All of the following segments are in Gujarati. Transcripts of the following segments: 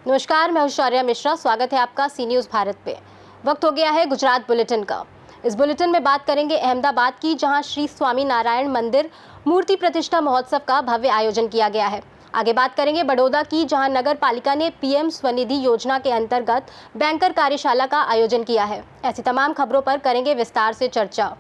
नमस्कार, मैं हूं शौर्या मिश्रा। स्वागत है आपका सी न्यूज़ भारत पे। वक्त हो गया है गुजरात बुलेटिन का। इस बुलेटिन में बात करेंगे अहमदाबाद की, जहां श्री स्वामी नारायण मंदिर मूर्ति प्रतिष्ठा महोत्सव का भव्य आयोजन किया गया है। आगे बात करेंगे बड़ौदा की, जहां नगर पालिका ने पीएम स्वनिधि योजना के अंतर्गत बैंकर कार्यशाला का आयोजन किया है। ऐसी तमाम खबरों पर करेंगे विस्तार से चर्चा।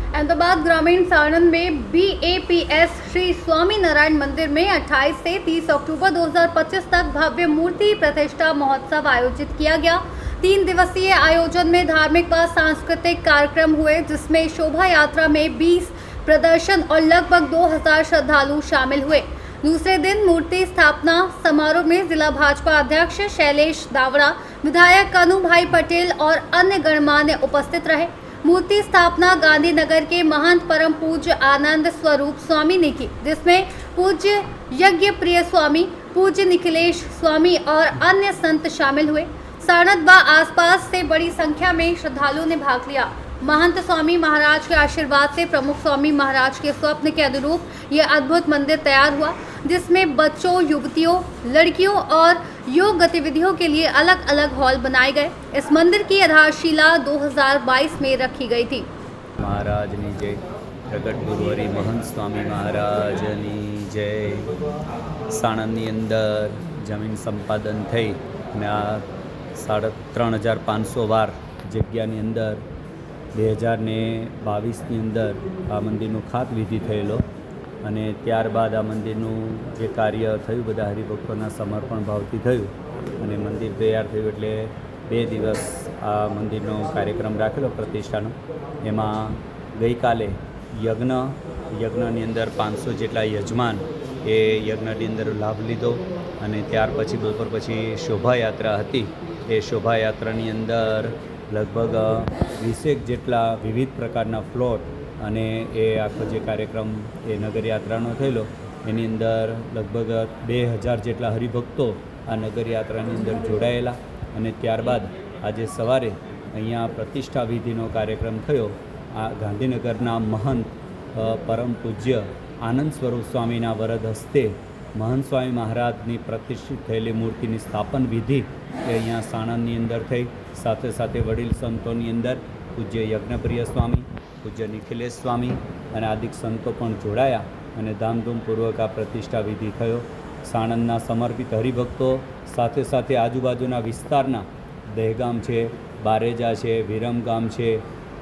अहमदाबाद ग्रामीण साणंद में BAPS श्री स्वामी नारायण मंदिर में 28 से 30 अक्टूबर 2025 तक भव्य मूर्ति प्रतिष्ठा महोत्सव आयोजित किया गया। 3 दिवसीय आयोजन में धार्मिक व सांस्कृतिक कार्यक्रम हुए, जिसमें शोभा यात्रा में 20 प्रदर्शन और लगभग 2000 श्रद्धालु शामिल हुए। दूसरे दिन मूर्ति स्थापना समारोह में जिला भाजपा अध्यक्ष शैलेश दावड़ा, विधायक कन्हूभाई पटेल और अन्य गणमान्य उपस्थित रहे। मूर्ति स्थापना गांधीनगर के महंत परम पूज्य आनंद स्वरूप स्वामी ने की, जिसमें पूज्य यज्ञ प्रिय स्वामी, पूज्य निखिलेश स्वामी और अन्य संत शामिल हुए। साणंद व आसपास से बड़ी संख्या में श्रद्धालुओं ने भाग लिया। महंत स्वामी महाराज के आशीर्वाद से प्रमुख स्वामी महाराज के स्वप्न के अनुरूप यह अद्भुत मंदिर तैयार हुआ, जिसमें बच्चों, युवतियों, लड़कियों और योग गतिविधियों के लिए अलग अलग हॉल बनाए गए। इस मंदिर की आधारशिला 2022 में रखी गई थी। महाराजनी जय। प्रगट गुरुवरी महंत स्वामी महाराजनी जय। साणंदनी अंदर जमीन संपादन થઈ અને આ 3500 વાર જગ્યાની અંદર 2022ની અંદર આ મંદિરનું ખાત વિધિ થયેલો અને ત્યારબાદ આ મંદિરનું જે કાર્ય થયું બધા હરિભક્તોના સમર્પણ ભાવથી થયું અને મંદિર તૈયાર થયું એટલે 2 દિવસ આ મંદિરનો કાર્યક્રમ રાખેલો પ્રતિષ્ઠાનો। એમાં ગઈકાલે યજ્ઞની અંદર 500 જેટલા યજમાન એ યજ્ઞની અંદર લાભ લીધો અને ત્યાર પછી બપોર પછી શોભાયાત્રા હતી। એ શોભાયાત્રાની અંદર લગભગ 20 જેટલા વિવિધ પ્રકારના ફ્લોટ અને એ આખો જે કાર્યક્રમ એ નગરયાત્રાનો થયેલો એની અંદર લગભગ 2000 જેટલા હરિભક્તો આ નગરયાત્રાની અંદર જોડાયેલા અને ત્યારબાદ આજે સવારે અહીંયા પ્રતિષ્ઠા વિધિનો કાર્યક્રમ થયો। આ ગાંધીનગરના મહંત પરમ પૂજ્ય આનંદ સ્વરૂપ સ્વામીના વરદ હસ્તે મહંત સ્વામી મહારાજની પ્રતિષ્ઠિત થયેલી મૂર્તિની સ્થાપન વિધિ એ અહીંયા સાણંદની અંદર થઈ। સાથે સાથે વડીલ સંતોની અંદર પૂજ્ય યજ્ઞપ્રિય સ્વામી, પૂજ્ય નિખિલેશ સ્વામી અને આદિક સંતો પણ જોડાયા અને ધામધૂમપૂર્વક આ પ્રતિષ્ઠા વિધિ થયો। સાણંદના સમર્પિત હરિભક્તો સાથે સાથે આજુબાજુના વિસ્તારના દહેગામ છે, બારેજા છે, વિરમગામ છે,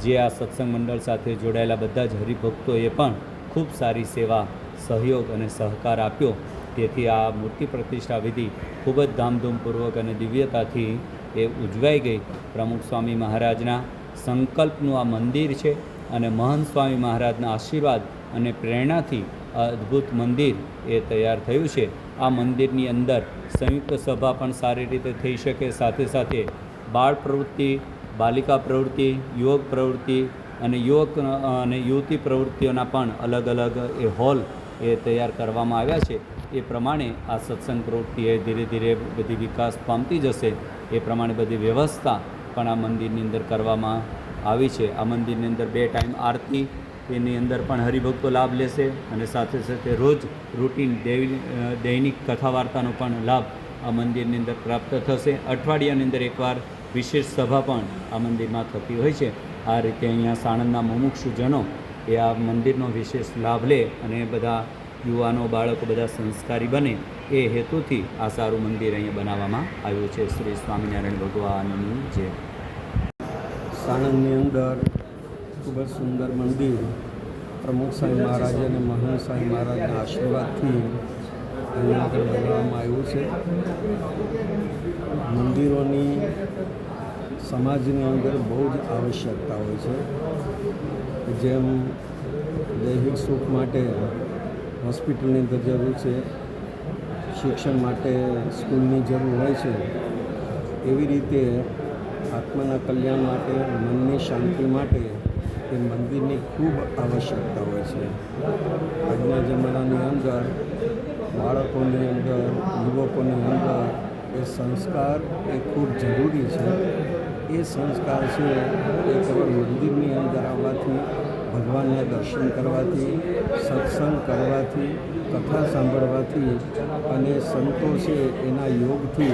જે આ સત્સંગ મંડળ સાથે જોડાયેલા બધા જ હરિભક્તોએ પણ ખૂબ સારી સેવા, સહયોગ અને સહકાર આપ્યો। તેથી આ મૂર્તિ પ્રતિષ્ઠા વિધિ ખૂબ જ ધામધૂમપૂર્વક અને દિવ્યતાથી એ ઉજવાઈ ગઈ। પ્રમુખ સ્વામી મહારાજના સંકલ્પનું આ મંદિર છે અને મહંત સ્વામી મહારાજના આશીર્વાદ અને પ્રેરણાથી આ અદ્ભુત મંદિર એ તૈયાર થયું છે। આ મંદિરની અંદર સંયુક્ત સભા પણ સારી રીતે થઈ શકે, સાથે સાથે બાળ પ્રવૃત્તિ, બાલિકા પ્રવૃત્તિ, યુવક પ્રવૃત્તિ અને યુવક અને યુવતી પ્રવૃત્તિઓના પણ અલગ અલગ એ હોલ એ તૈયાર કરવામાં આવ્યા છે। એ પ્રમાણે આ સત્સંગ પ્રવૃત્તિ એ ધીરે ધીરે બધી વિકાસ પામતી જશે। એ પ્રમાણે બધી વ્યવસ્થા પણ આ મંદિરની અંદર કરવામાં આવી છે। આ મંદિરની અંદર 2 ટાઈમ આરતી, એની અંદર પણ હરિભક્તો લાભ લેશે અને સાથે સાથે રોજ રૂટીન દૈનિક કથા વાર્તાનો પણ લાભ આ મંદિરની અંદર પ્રાપ્ત થશે। અઠવાડિયાની અંદર એકવાર વિશેષ સભા પણ આ મંદિરમાં થતી હોય છે। આ રીતે અહીંયા સાણંદના મુમુક્ષુજનો એ આ મંદિરનો વિશેષ લાભ લે અને બધા યુવાનો, બાળકો બધા સંસ્કારી બને એ હેતુથી આ સારું મંદિર અહીંયા બનાવવામાં આવ્યું છે। શ્રી સ્વામિનારાયણ ભગવાનની જય। સાણંદની અંદર ખૂબ જ સુંદર મંદિર પ્રમુખ સ્વામી મહારાજ અને મહંત સ્વામી મહારાજના આશીર્વાદથી અહીંયા આગળ બનાવવામાં આવ્યું છે। મંદિરોની સમાજની અંદર બહુ જ આવશ્યકતા હોય છે। જેમ દૈહિક સુખ માટે હોસ્પિટલની અંદર જરૂર છે, શિક્ષણ માટે સ્કૂલની જરૂર હોય છે, એવી રીતે આત્માના કલ્યાણ માટે, મનની શાંતિ માટે એ મંદિરની ખૂબ આવશ્યકતા હોય છે। આજના જમાનાની અંદર બાળકોની અંદર, યુવકોની અંદર એ સંસ્કાર એ ખૂબ જરૂરી છે। એ સંસ્કાર છે એ કેવળ મંદિરની અંદર આવવાથી ભગવાનના દર્શન કરવાથી, સત્સંગ કરવાથી, કથા સાંભળવાથી અને સંતો છે એના યોગથી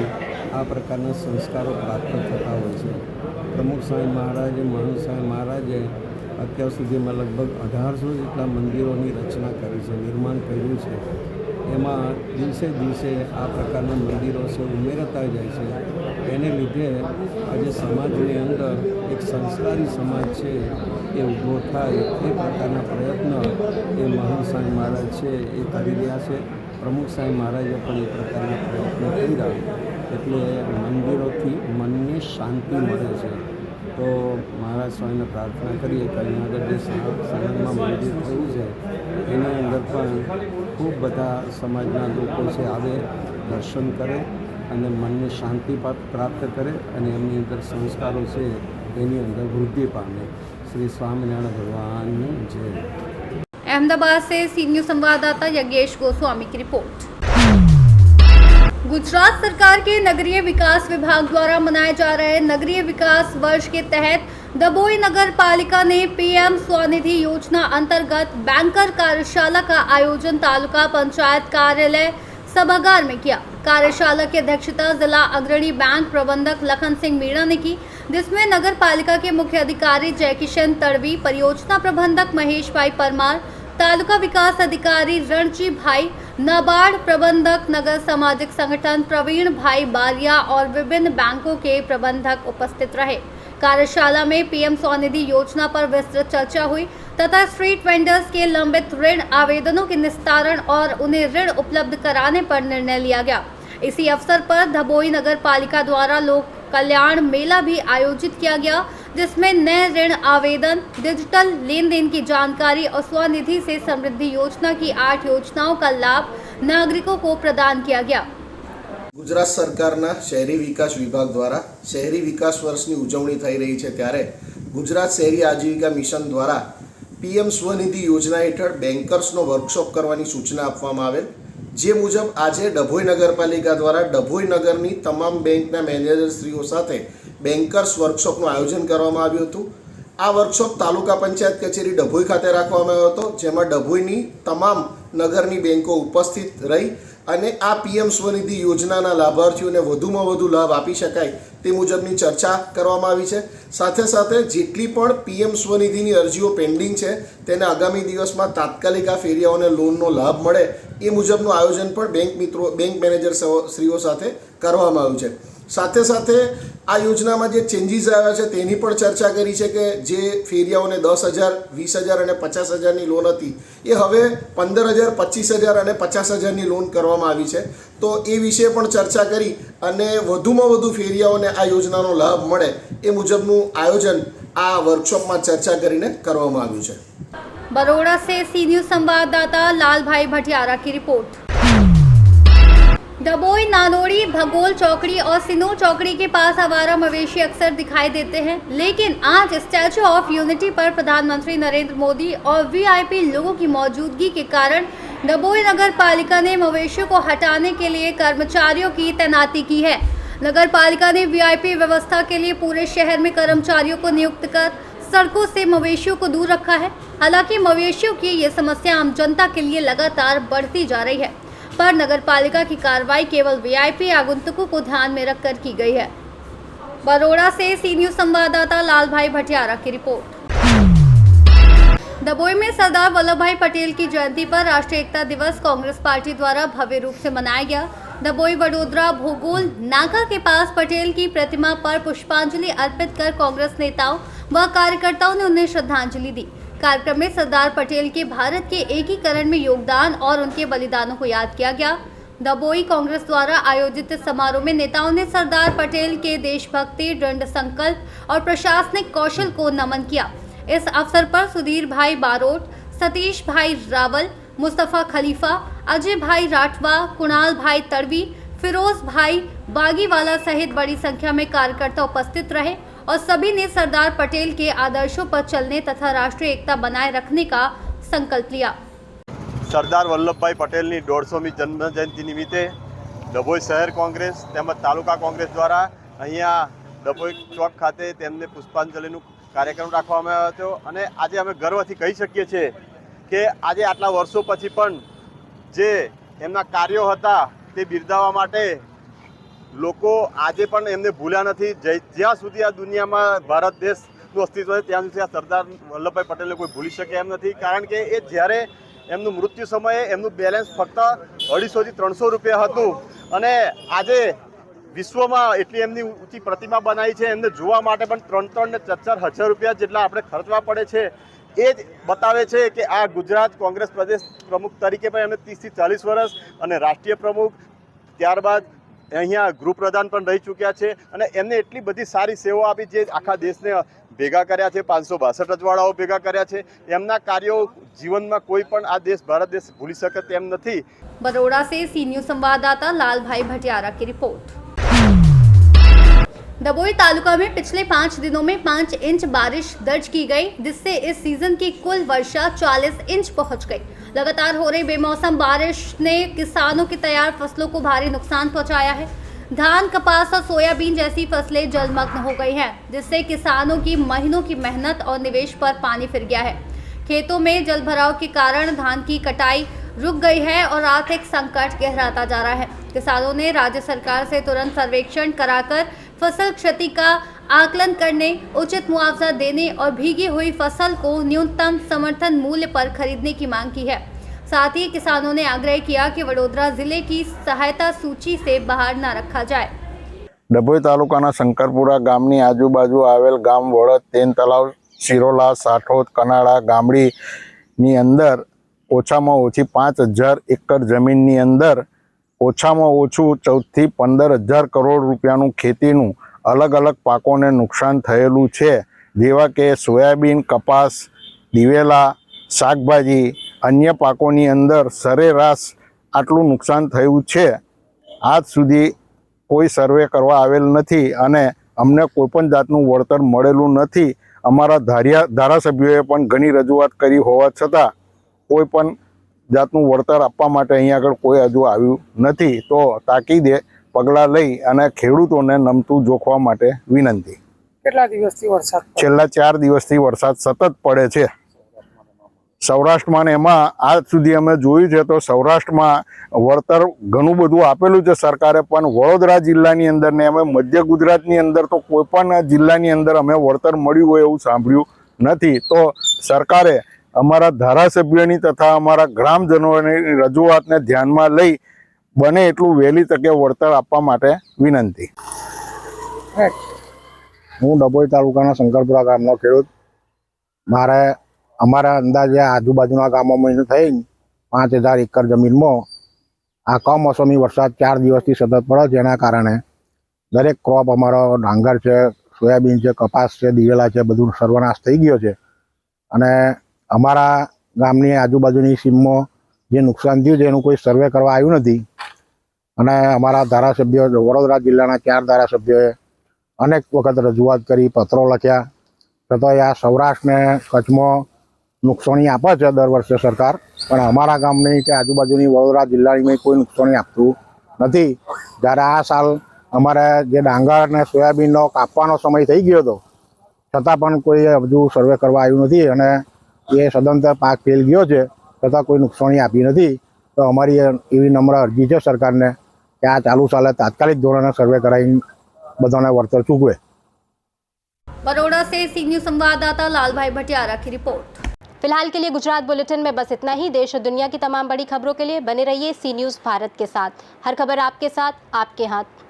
આ પ્રકારના સંસ્કારો પ્રાપ્ત થતા હોય છે. પ્રમુખ સ્વામી મહારાજે, મહંત સ્વામી મહારાજે અત્યાર સુધીમાં લગભગ 1800 જેટલા મંદિરોની રચના કરી છે, નિર્માણ કર્યું છે. એમાં દિવસે દિવસે આ પ્રકારના મંદિરો છે ઉમેરતા જાય છે. એને લીધે આજે સમાજની અંદર એક સંસ્કારી સમાજ છે એ ઊભો થાય એ પ્રકારના પ્રયત્ન એ મહંત સ્વામી મહારાજ છે એ કરી રહ્યા છે. પ્રમુખ સ્વામી મહારાજે પણ એ પ્રકારના પ્રયત્નો કર્યા. એટલે મંદિરોથી મનને શાંતિ મળે છે. તો મહારાજ સ્વામીને પ્રાર્થના કરીએ કે અહીંયા આગળ જે સાણંદમાં મંદિર થયું છે એની અંદર પણ ખૂબ બધા સમાજના લોકો છે આવે, દર્શન કરે અને મનને શાંતિ પ્રાપ્ત કરે અને એમની અંદર સંસ્કારો છે એની અંદર વૃદ્ધિ પામે. श्री स्वामीनारायण भगवान जय. अहमदाबाद से सी न्यूज़ संवाददाता यज्ञेश गोस्वामी की रिपोर्ट। गुजरात सरकार के नगरीय विकास विभाग द्वारा मनाए जा रहे नगरीय विकास वर्ष के तहत दबोई नगर पालिका ने पीएम स्वनिधि योजना अंतर्गत बैंकर कार्यशाला का आयोजन तालुका पंचायत कार्यालय सभागार में किया। कार्यशाला की अध्यक्षता जिला अग्रणी बैंक प्रबंधक लखन सिंह मीणा ने की, जिसमें नगर पालिका के मुख्य अधिकारी जयकिशन तड़वी, परियोजना प्रबंधक महेश भाई परमार, तालुका विकास अधिकारी रणजी भाई, नाबार्ड प्रबंधक, नगर सामाजिक संगठन प्रवीण भाई बारिया और विभिन्न बैंकों के प्रबंधक उपस्थित रहे। कार्यशाला में पीएम स्वनिधि योजना पर विस्तृत चर्चा हुई तथा स्ट्रीट वेंडर्स के लंबित ऋण आवेदनों के निस्तारण और उन्हें ऋण उपलब्ध कराने पर निर्णय लिया गया। इसी अवसर पर दबोई नगर पालिका द्वारा लोक कल्याण मेला भी आयोजित किया गया, जिसमें नए ऋण आवेदन, डिजिटल लेन देन की जानकारी और स्वनिधि से समृद्धि योजना की 8 योजनाओं का लाभ नागरिकों को प्रदान किया गया। गुजरात सरकारना शहरी विकास विभाग द्वारा शहरी विकास वर्षनी उजवणी थई रही है, त्यारे गुजरात शहरी आजीविका मिशन द्वारा पीएम स्वनिधि योजना हेठळ बेंकर्सनो वर्कशॉप करवानी सूचना आपवामां आवेल। जे मुजब आज डभोई नगरपालिका द्वारा डभोई नगरनी तमाम बेंकना मेनेजरश्रीओ साथे बेंकर्स वर्कशॉपनुं आयोजन करवामां आव्युं हतुं। आ वर्कशॉप तालुका पंचायत कचेरी डभोई खाते राखवामां आव्यो हतो, जेमां डभोईनी तमाम नगरनी बेंको उपस्थित रही અને આ પીએમ સ્વનિધિ યોજનાના લાભાર્થીઓને વધુમાં વધુ લાભ આપી શકાય તે મુજબની ચર્ચા કરવામાં આવી છે. સાથે સાથે જેટલી પણ પીએમ સ્વનિધિની અરજીઓ પેન્ડિંગ છે તેને આગામી દિવસમાં તાત્કાલિક આ ફેરિયાઓને લોનનો લાભ મળે એ મુજબનું આયોજન પણ બેંક મેનેજર શ્રીઓ સાથે કરવામાં આવ્યું છે. સાથે સાથે આ યોજનામાં જે ચેન્જીસ આવ્યા છે તેની પણ ચર્ચા કરી છે કે જે ફેરિયાઓને 10,000, 20,000 અને 50,000ની લોન હતી એ હવે 15,000, 25,000 અને 50,000ની લોન કરવામાં આવી છે. તો એ વિશે પણ ચર્ચા કરી અને વધુમાં વધુ ફેરિયાઓને આ યોજનાનો લાભ મળે એ મુજબનું આયોજન આ વર્કશોપમાં ચર્ચા કરીને કરવામાં આવ્યું છે. बरोड़ा से सी न्यूज़ संवाददाता लाल भाई भटियारा की रिपोर्ट। डबोई, नानोड़ी, भगोल चौकड़ी और सिनोर चौकड़ी के पास आवारा मवेशी अक्सर दिखाई देते हैं, लेकिन आज स्टैचू ऑफ यूनिटी पर प्रधानमंत्री नरेंद्र मोदी और वीआईपी लोगों की मौजूदगी के कारण डबोई नगर पालिका ने मवेशियों को हटाने के लिए कर्मचारियों की तैनाती की है। नगर पालिका ने वीआईपी व्यवस्था के लिए पूरे शहर में कर्मचारियों को नियुक्त कर सड़कों से मवेशियों को दूर रखा है। हालांकि मवेशियों की ये समस्या आम जनता के लिए लगातार बढ़ती जा रही है, पर नगर पालिका की कार्रवाई केवल वीआईपी आगंतुकों को ध्यान में रखकर की गई है। बरोड़ा से सी न्यूज़ संवाददाता लाल भाई भटियारा की रिपोर्ट। दबोई में सरदार वल्लभ भाई पटेल की जयंती पर राष्ट्रीय एकता दिवस कांग्रेस पार्टी द्वारा भव्य रूप से मनाया गया। दबोई वडोदरा भोगोल नाका के पास पटेल की प्रतिमा पर पुष्पांजलि अर्पित कर कांग्रेस नेताओं व कार्यकर्ताओं ने उन्हें श्रद्धांजलि दी। कार्यक्रम में सरदार पटेल के भारत के एकीकरण में योगदान और उनके बलिदानों को याद किया गया। दबोई कांग्रेस द्वारा आयोजित समारोह में नेताओं ने सरदार पटेल के देशभक्ति, दृढ़ संकल्प और प्रशासनिक कौशल को नमन किया। इस अवसर पर सुधीर भाई बारोट, सतीश भाई रावल, मुस्तफ़ा खलीफा, अजय भाई राठवा, कुणाल भाई तड़वी, फिरोज भाई बागीवाला सहित बड़ी संख्या में कार्यकर्ता उपस्थित रहे और सभी ने सरदार पटेल के आदर्शों पर चलने तथा राष्ट्रीय एकता बनाए रखने का संकल्प लिया। सरदार वल्लभभाई पटेलनी 150મી जन्म जयंती निमित्ते डभोई शहर कांग्रेस તેમજ તાલુકા કોંગ્રેસ દ્વારા અહીંયા ડભોઈ ચોક ખાતે તેમને પુષ્પાંજલિનું કાર્યક્રમ રાખવામાં આવ્યો હતો અને આજે અમે ગર્વથી કહી શકીએ છીએ કે આજે આટલા વર્ષો પછી પણ જે એમના કાર્યો હતા તે બિરદાવવા માટે લોકો આજે પણ એમને ભૂલ્યા નથી. જ્યાં સુધી આ દુનિયામાં ભારત દેશનું અસ્તિત્વ છે ત્યાં સુધી આ સરદાર વલ્લભભાઈ પટેલને કોઈ ભૂલી શકે એમ નથી. કારણ કે એ જ્યારે એમનું મૃત્યુ સમયે એમનું બેલેન્સ ફક્ત 250 થી 300 રૂપિયા હતું અને આજે વિશ્વમાં એટલી એમની ઊંચી પ્રતિમા બનાવી છે, એમને જોવા માટે પણ 3-3 ને 4-4 હજાર રૂપિયા જેટલા આપણે ખર્ચવા પડે છે. એ જ બતાવે છે કે આ ગુજરાત કોંગ્રેસ પ્રદેશ પ્રમુખ તરીકે પણ એમને 30 થી 40 વર્ષ અને રાષ્ટ્રીય પ્રમુખ, ત્યારબાદ અહીંયા ગૃહપ્રધાન પણ રહી ચૂક્યા છે અને એમને એટલી બધી સારી સેવાઓ આપી જે આખા દેશને ભેગા કર્યા છે. 562 રજવાડાઓ ભેગા કર્યા છે. એમના કાર્યો જીવનમાં કોઈ પણ આ દેશ ભારત દેશ ભૂલી શકે તેમ નથી. बड़ौदा से सी न्यूज संवाददाता लालभाई भटियारा की रिपोर्ट। दबोई तालुका में पिछले 5 दिनों में 5 इंच बारिश दर्ज की गई, जिससे इस सीजन की कुल वर्षा 40 इंच पहुंच गई। लगातार हो रही बेमौसम बारिश ने किसानों की तैयार फसलों को भारी नुकसान पहुंचाया है। धान, कपास और सोयाबीन जैसी फसलें जलमग्न हो गई हैं, जिससे किसानों की महीनों की मेहनत और निवेश पर पानी फिर गया है। खेतों में जल भराव के कारण धान की कटाई रुक गई है और आर्थिक संकट गहराता जा रहा है। किसानों ने राज्य सरकार से तुरंत सर्वेक्षण कराकर फसल क्षति का आकलन करने, उचित मुआवजा देने और भीगी हुई फसल को न्यूनतम समर्थन मूल्य पर खरीदने की मांग की है। साथ ही किसानों ने आग्रह किया कि वडोदरा जिले की सहायता सूची से बाहर न रखा जाए। ડભોઈ તાલુકાના શંકરપુરા ગામની આજુબાજુ આવેલ ગામ વડદ, તેન તલાવ, શિરોલા, સાઠોદ, કનાળા ગામડીની અંદર ઓછામાં ઓછી 5000 એકર જમીનની અંદર ઓછામાં ઓછું 14 થી 15,000 કરોડ રૂપિયાનું ખેતીનું અલગ અલગ પાકોને નુકસાન થયેલું છે, જેવા કે સોયાબીન, કપાસ, દિવેલા, શાકભાજી, અન્ય પાકોની અંદર સરેરાશ આટલું નુકસાન થયું છે. આજ સુધી કોઈ સર્વે કરવા આવેલ નથી અને અમને કોઈપણ જાતનું વળતર મળેલું નથી. અમારા ધારાસભ્યોએ પણ ઘણી રજૂઆત કરી હોવા છતાં કોઈ પણ જાતનું વળતર આપવા માટે અહીંયા આગળ કોઈ હજુ આવ્યું નથી. તો તાકીદે પગલાં લઈ અને ખેડૂતોને નમતું જોખવા માટે વિનંતી. કેટલા દિવસથી વરસાદ? છેલ્લા 4 દિવસથી વરસાદ સતત પડે છે સૌરાષ્ટ્રમાં. ને એમાં આજ સુધી અમે જોયું છે તો સૌરાષ્ટ્રમાં વળતર ઘણું બધું આપેલું છે સરકારે, પણ વડોદરા જિલ્લાની અંદર ને અમે મધ્ય ગુજરાતની અંદર તો કોઈ પણ જિલ્લાની અંદર અમે વળતર મળ્યું હોય એવું સાંભળ્યું નથી. તો સરકારે અમારા ધારાસભ્યોની તથા અમારા ગ્રામજનોની રજૂઆતને ધ્યાનમાં લઈ બને એટલું વહેલી તકે વળતર આપવા માટે વિનંતી. હું ડભોઈ તાલુકાના શંકરપુરા ગામનો ખેડૂત. અમારા અંદાજે આજુબાજુના ગામોમાં થઈ 5000 એકર જમીનમાં આ કમોસમી વરસાદ 4 દિવસથી સતત પડે છે. એના કારણે દરેક ક્રોપ અમારો ડાંગર છે, સોયાબીન છે, કપાસ છે, દિવેલા છે, બધું સર્વનાશ થઈ ગયો છે. અને અમારા ગામની આજુબાજુની સીમમાં જે નુકસાન થયું છે એનું કોઈ સર્વે કરવા આવ્યું નથી. અને અમારા ધારાસભ્યો, વડોદરા જિલ્લાના 4 ધારાસભ્યોએ અનેક વખત રજૂઆત કરી, પત્રો લખ્યા, છતાંય આ સૌરાષ્ટ્રને કચ્છમાં નુકસાની આપે છે દર વર્ષે સરકાર, પણ અમારા ગામની કે આજુબાજુની વડોદરા જિલ્લાની કોઈ નુકસાની આપતું નથી. જ્યારે આ સાલ અમારે જે ડાંગર અને સોયાબીનનો કાપવાનો સમય થઈ ગયો હતો, છતાં પણ કોઈ હજુ સર્વે કરવા આવ્યું નથી અને એ સદંતર પાક ફેલ ગયો છે, છતાં કોઈ નુકસાની આપી નથી. તો અમારી એવી નમ્ર અરજી છે સરકારને કે આ ચાલુ સાલે તાત્કાલિક ધોરણે સર્વે કરાવીને બધાને વળતર ચૂકવે. बड़ौदा से सी न्यूज संवाददाता लालभाई भटियारा की रिपोर्ट। फिलहाल के लिए गुजरात बुलेटिन में बस इतना ही। देश और दुनिया की तमाम बड़ी खबरों के लिए बने रहिए सी न्यूज़ भारत के साथ। हर खबर आपके साथ, आपके हाथ।